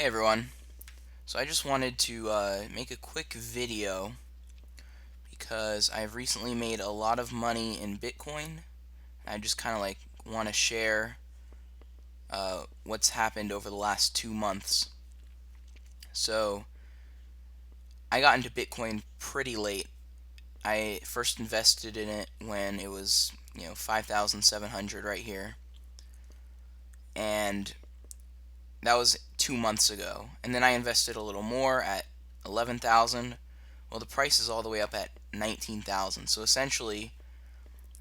Hey everyone. So I just wanted to make a quick video because I've recently made a lot of money in Bitcoin. I just kind of want to share what's happened over the last 2 months. So I got into Bitcoin pretty late. I first invested in it when it was 5,700 right here, and that was 2 months ago. And then I invested a little more at 11,000. Well, the price is all the way up at 19,000. So essentially,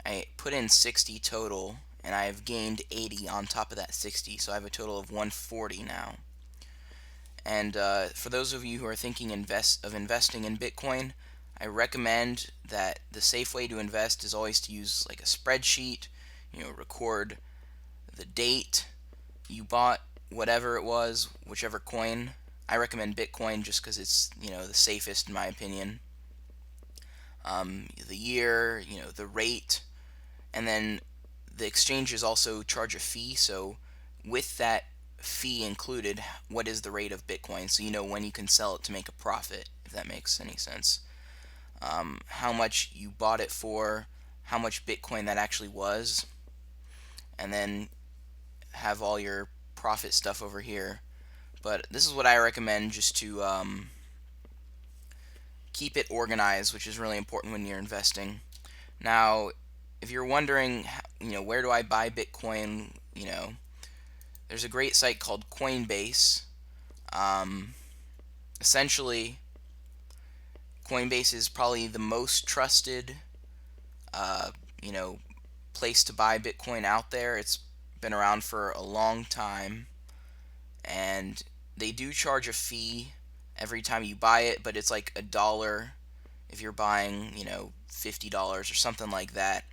I put in 60 total, and I've gained 80 on top of that 60. So I have a total of 140 now. And for those of you who are thinking of investing in Bitcoin, I recommend that the safe way to invest is always to use like a spreadsheet. Record the date you bought whatever it was, whichever coin. I recommend Bitcoin just because it's the safest in my opinion. The year, the rate, and then the exchanges also charge a fee. So with that fee included, what is the rate of Bitcoin? So you know when you can sell it to make a profit, if that makes any sense. How much you bought it for, how much Bitcoin that actually was, and then have all your profit stuff over here. But this is what I recommend just to keep it organized, which is really important when you're investing. Now, if you're wondering, where do I buy Bitcoin, there's a great site called Coinbase. Um, Essentially, Coinbase is probably the most trusted, uh, you know, place to buy Bitcoin out there. It's been around for a long time, and they do charge a fee every time you buy it, but it's like $1 if you're buying, $50 or something like that.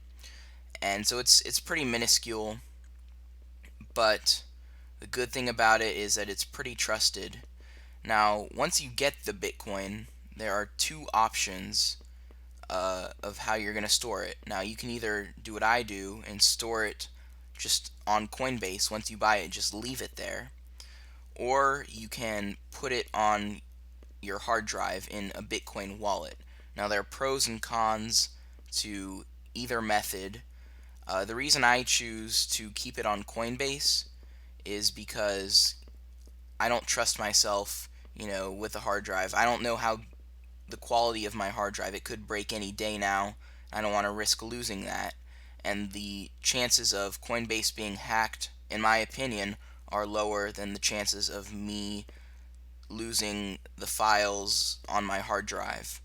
And so it's pretty minuscule, but the good thing about it is that it's pretty trusted. Now, once you get the Bitcoin, there are two options of how you're going to store it. Now, you can either do what I do and store it just on Coinbase. Once you buy it, just leave it there. Or you can put it on your hard drive in a Bitcoin wallet. Now, there are pros and cons to either method. The reason I choose to keep it on Coinbase is because I don't trust myself, with a hard drive. I don't know how the quality of my hard drive. It could break any day now. I don't want to risk losing that. And the chances of Coinbase being hacked, in my opinion, are lower than the chances of me losing the files on my hard drive.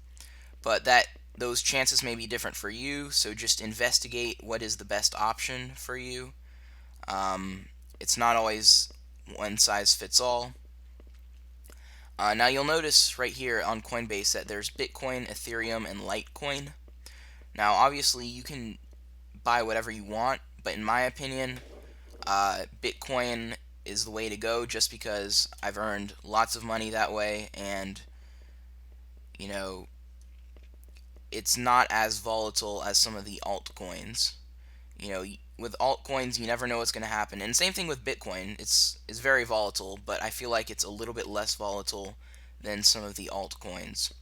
But those chances may be different for you, so just investigate what is the best option for you. It's not always one size fits all. Now you'll notice right here on Coinbase that there's Bitcoin, Ethereum, and Litecoin. Now obviously you can buy whatever you want, but in my opinion, Bitcoin is the way to go just because I've earned lots of money that way, and you know it's not as volatile as some of the altcoins. With altcoins, you never know what's going to happen. And same thing with Bitcoin. It's very volatile, but I feel like it's a little bit less volatile than some of the altcoins.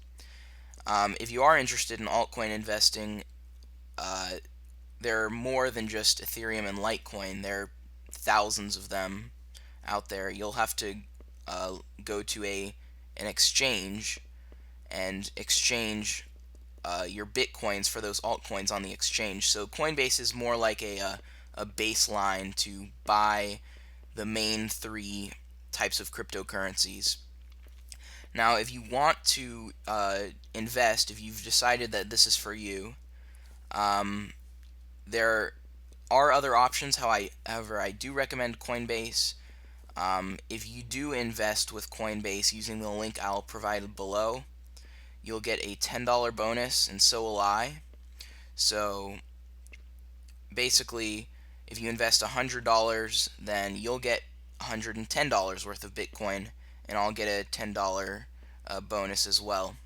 If you are interested in altcoin investing, uh, there are more than just Ethereum and Litecoin. There are thousands of them out there. You'll have to go to an exchange and exchange your bitcoins for those altcoins on the exchange. So Coinbase is more like a baseline to buy the main three types of cryptocurrencies. Now, if you want to invest, if you've decided that this is for you, um, there are other options. However, I do recommend Coinbase. If you do invest with Coinbase using the link I'll provide below, you'll get a $10 bonus, and so will I. So basically, if you invest $100, then you'll get $110 worth of Bitcoin, and I'll get a $10 bonus as well.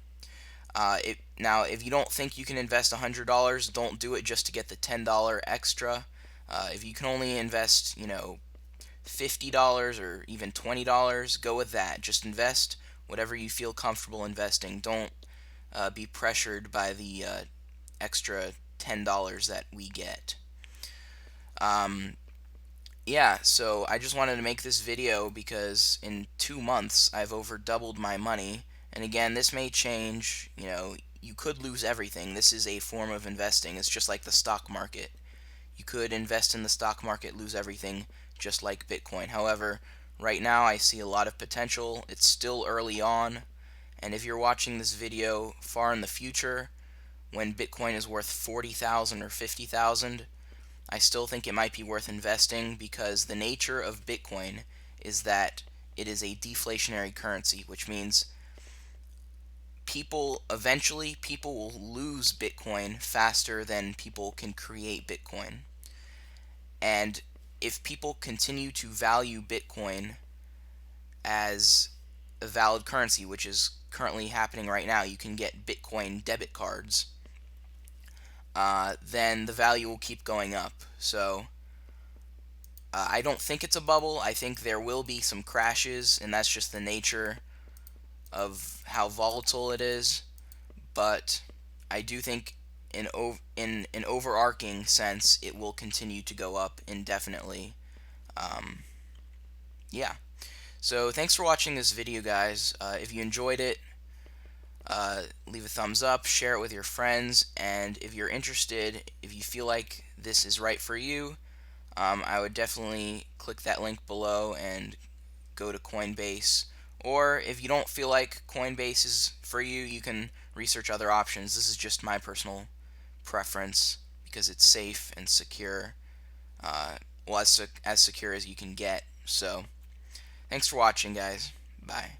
Now, if you don't think you can invest $100, don't do it just to get the $10 extra. If you can only invest, $50 or even $20, go with that. Just invest whatever you feel comfortable investing. Don't be pressured by the extra $10 that we get. Yeah, so I just wanted to make this video because in 2 months I've over doubled my money. And again, this may change. You could lose everything. This is a form of investing. It's just like the stock market. You could invest in the stock market, lose everything, just like Bitcoin. However, right now I see a lot of potential. It's still early on, and if you're watching this video far in the future, when Bitcoin is worth 40,000 or 50,000, I still think it might be worth investing, because the nature of Bitcoin is that it is a deflationary currency, which means eventually people will lose Bitcoin faster than people can create Bitcoin. And if people continue to value Bitcoin as a valid currency, which is currently happening right now, you can get Bitcoin debit cards, then the value will keep going up. So I don't think it's a bubble. I think there will be some crashes, and that's just the nature of how volatile it is. But I do think in an overarching sense, it will continue to go up indefinitely. Yeah. So thanks for watching this video, guys. If you enjoyed it, leave a thumbs up, share it with your friends, and if you're interested, if you feel like this is right for you, I would definitely click that link below and go to Coinbase. Or if you don't feel like Coinbase is for you, you can research other options. This is just my personal preference because it's safe and secure. Well, as secure as you can get. So, thanks for watching, guys. Bye.